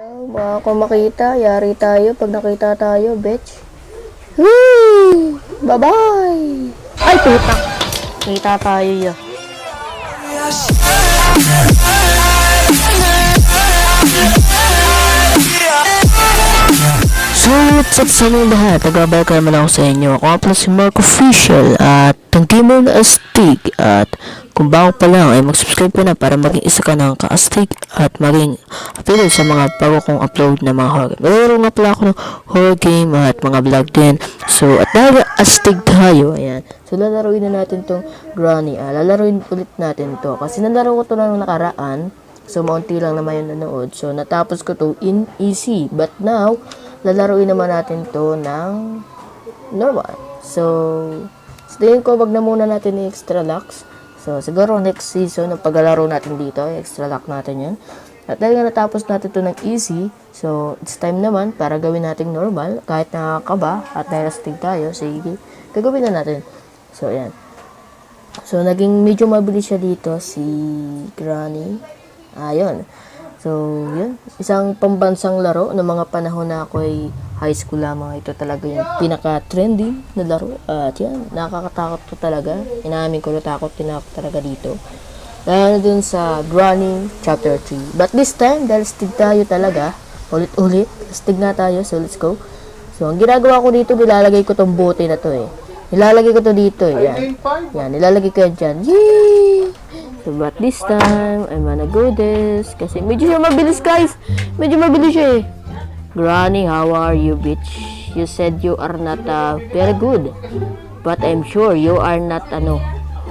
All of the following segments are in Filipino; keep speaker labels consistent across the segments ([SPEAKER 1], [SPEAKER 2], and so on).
[SPEAKER 1] Baka kung makita, yari tayo pag nakita tayo, bitch. Whee! Bye-bye! Ay, puta! Kita tayo ya. So, what's up sa inyo lahat? Nagabalik naman ako sa inyo. Ako nga pala si Mark Official at ng Team Astig. At kung bago pa lang ay mag-subscribe ka na para maging isa ka ng ka-astig at maging updated sa mga bago kong upload na mga horror game. Mayroon nga pala ako ng horror game at mga vlog din. So, at dahil astig tayo, ayan. So, lalaruin na natin tong Granny. Lalaruin ulit natin to. Kasi nalaro ko to na nung nakaraan. So, maunti lang naman yung nanood. So, natapos ko to in easy. But now, lalaruin naman natin to ng normal. So tingin ko wag na muna natin i-extra locks. So, siguro next season, ang paglalaro natin dito, extra lock natin yun. At dahil nga natapos natin to ng easy, so it's time naman para gawin natin normal. Kahit nakakaba at dahil astig tayo, sige, gagawin na natin. So, ayan. So, naging medyo mabilis siya dito, si Granny. Ayun. So, yun. Isang pambansang laro ng mga panahon na ako ay high school lamang. Ito talaga yung pinaka-trending na laro. At yan, nakakatakot to talaga. Inamin ko na takot talaga dito. Dahil dun sa Granny Chapter 3. But this time, dahil stig tayo talaga, ulit-ulit, stig na tayo. So, let's go. So, ang ginagawa ko dito, nilalagay ko tong bote na to eh. Nilalagay ko to dito eh. Yan. Yan, nilalagay ko yan dyan. Yee! So, but this time, I'm gonna go this. Kasi medyo siya mabilis, guys. Medyo mabilis siya eh. Granny, how are you, bitch? You said you are not very good. But I'm sure you are not,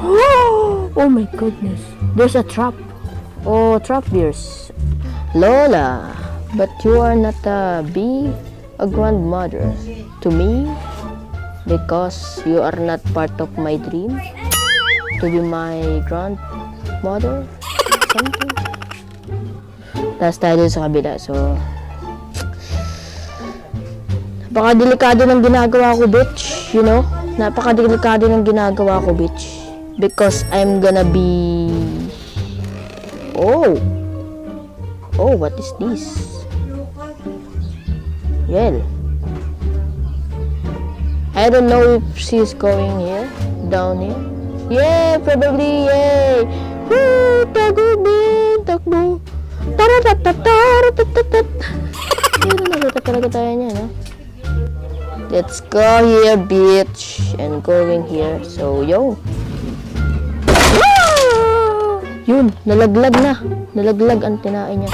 [SPEAKER 1] Oh my goodness. There's a trap. Oh, trap bears. Lola, but you are not be a grandmother to me. Because you are not part of my dream. To be my grandmother. Something. Tapos tayo sa kabila. So, napaka-delikado ng ginagawa ko, bitch. You know? Napaka-delikado ng ginagawa ko, bitch. Because I'm gonna be... Oh, what is this? Well, I don't know if she's going here, down here. Yeah, probably, yay! Woo! Takbo! Taratatatatatatat! Pero nakita talaga tayo niya, no? Let's go here, bitch! And going here. So, yo! Ah! Yun, nalaglag na. Nalaglag ang tinain niya.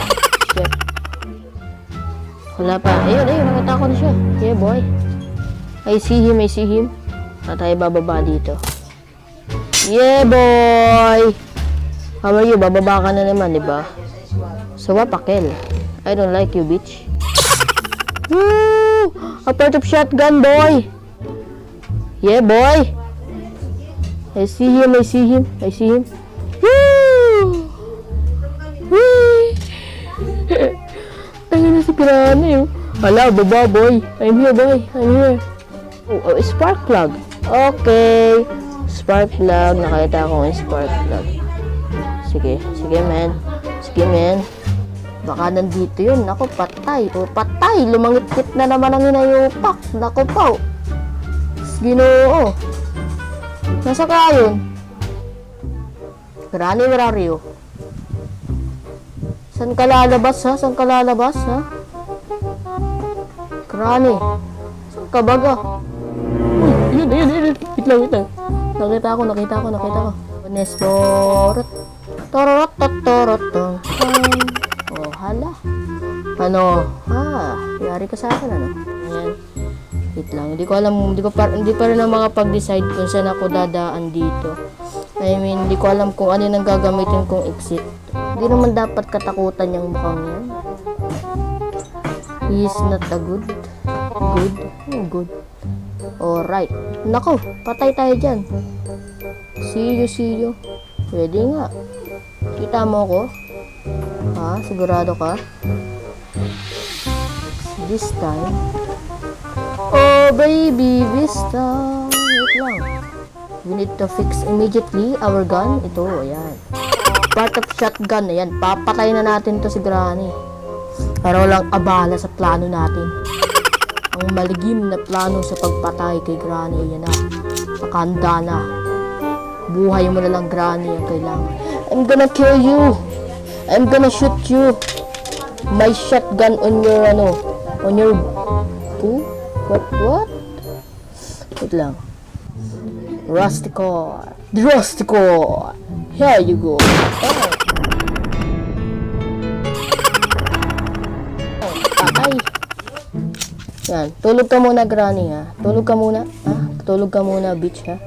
[SPEAKER 1] Shit. Wala pa. Ayun, nakita ko na siya. Yeah, boy. I see him. At tayo bababa dito. Yeah, boy! How are you? Bababa ka na naman, diba? So, pakel. I don't like you, bitch. Woo! A part of shotgun, boy! Yeah, boy! I see him. Woo! Woo! Tangin na si Granny, oh. Hala, baba, boy. I'm here, boy. Oh, spark plug. Okay. Spark plug. Nakita ko yung spark plug. Sige, man. Baka nandito yun. Ako, patay. Patay. Lumangit-kit na naman ang hinayupak. Nako po. Ginoo. Nasa ka yun? Granny, where are you? Saan ka lalabas, ha? Granny. Saan ka baga? Yun. Wait lang. Nakita ko. Nesborot. Torot. Oh, hala. Yari ka sa akin, Ayan. Wait lang. Hindi pa rin ang mga pag-decide kung saan ako dadaan dito. I mean, hindi ko alam kung ano nang gagamitin kong exit. Hindi naman dapat katakutan yung mukhang yan. He is not a good. Alright. Nako, patay tayo dyan. See you. Pwede nga. Kita mo ko? Ha? Sigurado ka? This time. Oh, baby, Vista. Wait lang. We need to fix immediately our gun. Ito, ayan. Part of shotgun, ayan. Papatay na natin to si Granny. Para walang abala sa plano natin. Ang maligim na plano sa pagpatay kay Granny, yan na. Nakahanda na. Buhay mo na lang, Granny, ang kailangan. I'm gonna kill you. I'm gonna shoot you. My shotgun on your, on your, What? Wait lang. Rusticor. The Rusticor. Here you go. Ay. Yan. Tulog ka muna, Granny, ha? Tulog ka muna. Ha? Tulog ka muna, bitch, ha?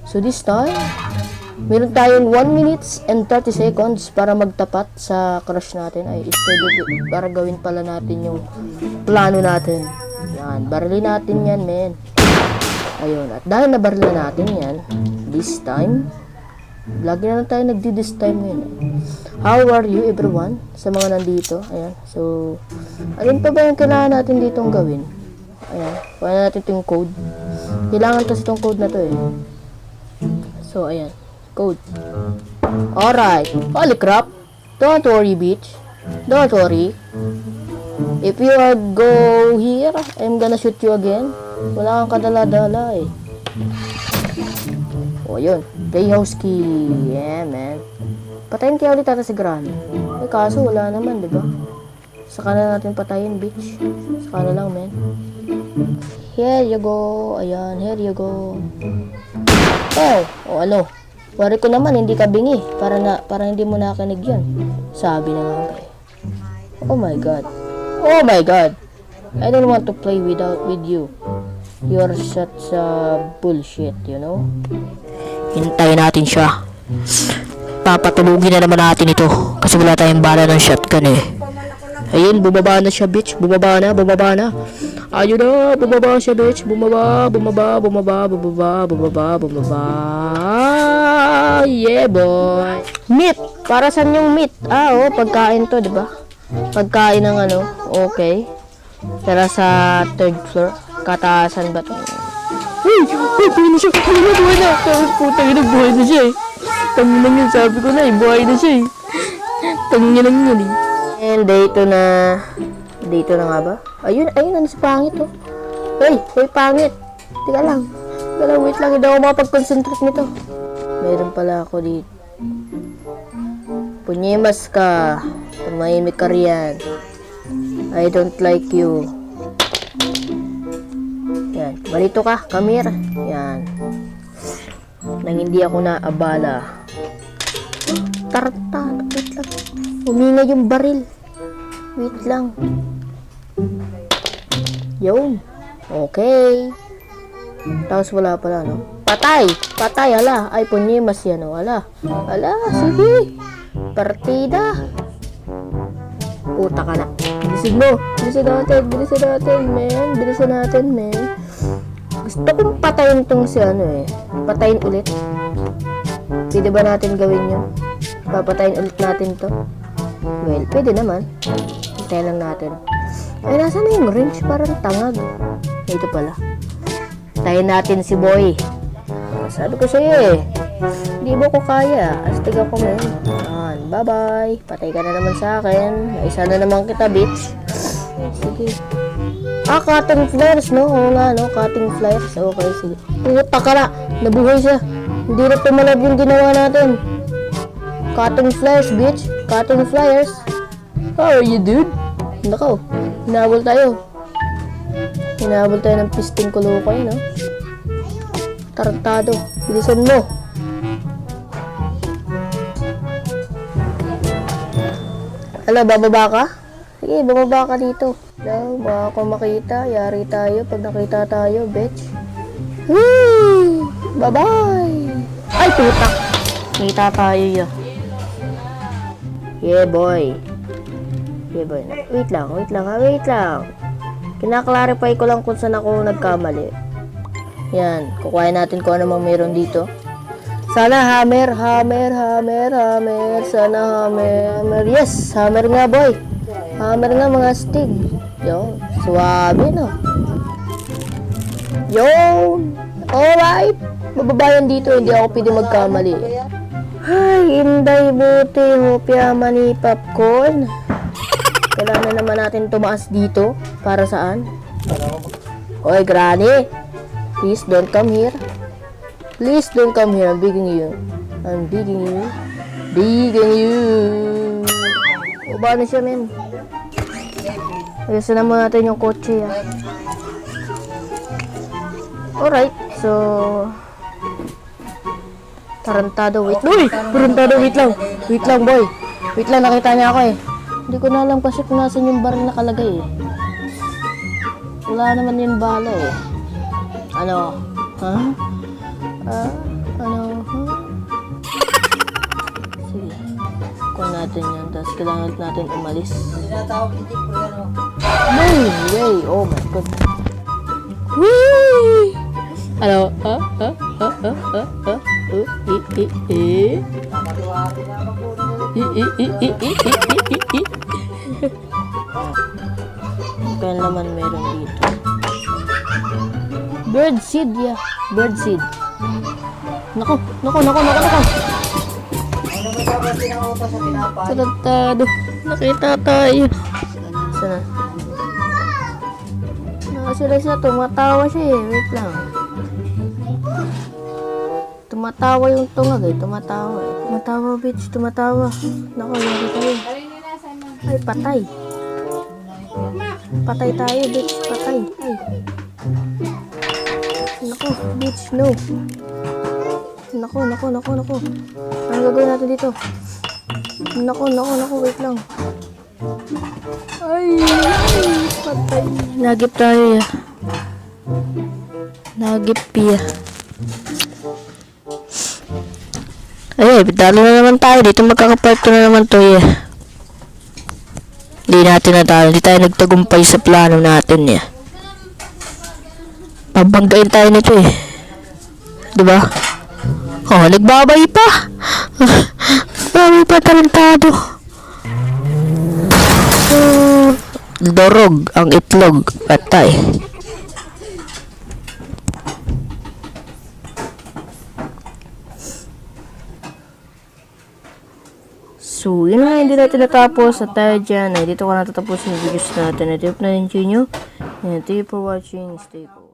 [SPEAKER 1] So this time, meron tayong 1 minutes and 30 seconds para magtapat sa crush natin. Ay, para gawin pala natin yung plano natin. Yan. Barilin natin yan, men. Ayun. At dahil nabaril natin yan, this time, lagi na lang tayo nagdi-this time ngayon. How are you, everyone? Sa mga nandito. Ayan. So, alin pa ba yung kailangan natin ditong gawin? Ayan. Kuha na natin itong code. Kailangan kasi itong code na to eh. So, ayan. Code. Alright. Holy crap. Don't worry, bitch. Don't worry. If you go here, I'm gonna shoot you again. Wala kang kadala-dala eh. O, yun. Playhouse key. Yeah, man. Patayin kaya ulit natin si Granny. Eh, kaso wala naman, diba? Saka na natin patayin, bitch. Saka na lang, man. Here you go. Ayan, here you go. Oh, o ano? Wari ko naman, hindi ka bingi. Para hindi mo nakinig yan. Sabi na nga ba eh. Oh my God. Oh my God. I don't want to play with you. You're such a bullshit, you know? Hintayin natin siya. Papatulugin na naman natin ito. Kasi wala tayong bala ng shotgun eh. Ayun, bumaba na siya, bitch. Bumaba na. Ayun na, bumaba siya, bitch. Bumaba. Yeah, boy. Meat. Para saan yung meat? Pagkain to, diba? Pagkain ng okay. Pero sa third floor, kataasan ba to? Uy, buhay na siya. Buhay na. Putang ina, buhay na siya eh. Tanginang yun, sabi ko na eh. Buhay na siya eh. Tanginang yun eh. And dito na nga ba? Ayun, ano si pangit oh. Hey, pangit. Teka lang, wait lang. Hindi ako makapag-concentrate nito. Meron pala ako dito. Punyemas ka. Tumahimik ka riyan. I don't like you. Yan. Balito ka. Come here. Yan. Nang hindi ako naabala. Tarta. Wait lang. Huminga yung baril. Wait lang. Yun. Okay. Tapos wala pala, no? Patay! Hala. Ay, punyemas yan, no? Hala, sige. Partida. Puta ka na. Bilisan natin, men. Gusto kong patayin tong si patayin ulit. Pwede ba natin gawin yun? Papatayin ulit natin to. Well, pwede naman. Hintayin lang natin. Ay, nasa na yung range? Parang tangag. Ito pala. Patayin natin si boy. Sabi ko sa'yo eh. Hindi mo ko kaya. Astig ako men. Bye-bye. Patay ka na naman sa akin. Isa na naman kita, bitch. Sige. Cutting flares, no? Oo nga, no? Cutting flares. Okay, sige. Puta ka na. Nabuhay siya. Hindi na tumalab yung ginawa natin. Cutting flares, bitch. Cutting flares. How are you, dude? Nakaw. Hinabol tayo ng pisting kulukay, no? Tarantado. Bilisan mo. Hala, bababa ka? Sige, bababa ka dito. Baka ako makita. Yari tayo pag nakita tayo, bitch. Woo! Bye-bye! Ay, putak! Kita tayo ya. Yeah, boy. Wait lang. Kinaklarify ko lang kung saan ako nagkamali. Yan. Kukuhain natin kung ano mang meron dito. Sana hammer. Sana hammer. Yes, hammer nga, boy. Hammer nga, mga stig. Yo, suwabe, no? Yo! Alright. Mababayan dito, hindi ako pwede magkamali. Ay, inday buti, hopya mani popcorn. Kailangan naman natin tumaas dito. Para saan? Oy, Granny! Please don't come here. Please don't come here. I'm begging you. I'm begging you. Begging you. O, ba na siya, men? Ayusin naman natin yung kotse, ah. Alright, so... Tarantado, wait. Uy! Tarantado, wait lang. Wait lang, boy. Wait lang, nakita niya ako, eh. Hindi ko na alam kasi kung nasan yung baril nakalagay, eh. Wala naman yung bala, eh. Ano? Ha? Ano? Ha? Sige. Kuha natin yan. Tapos kailangan natin umalis. No way! Oh my God. Whee! Ano? Kaya naman meron dito. Bird seed, yeah. Bird seed. Nako. Tarantado. Nakita tayo. Sana. Nakasila siya. Tumatawa siya, eh. Wait lang. Tumatawa yung tungag, eh. Tumatawa, eh. Tumatawa, bitch. Tumatawa. Nako, yari tayo. Ay, patay. Patay tayo, bitch. Patay. Ay. Nako, bitch. No. Nako. Ano gagawin natin dito? Nako. Wait lang. Ay. Patay. Nagip tayo, ya. Nagip, ya. Ay, pitalo na naman tayo. Dito magkakapark na naman to, ya. Hindi natin natalo. Hindi tayo nagtagumpay sa plano natin, ya. Pabanggain tayo nito, eh. Diba? Oh, nagbabay pa. Nagbabay pa, tarantado. Dorog ang itlog. Patay. So, yun na, hindi natin natapos at tayo dyan. Ay, dito ko natatapusin yung videos natin. At if na-enjoy nyo, and thank you for watching. Stay cool.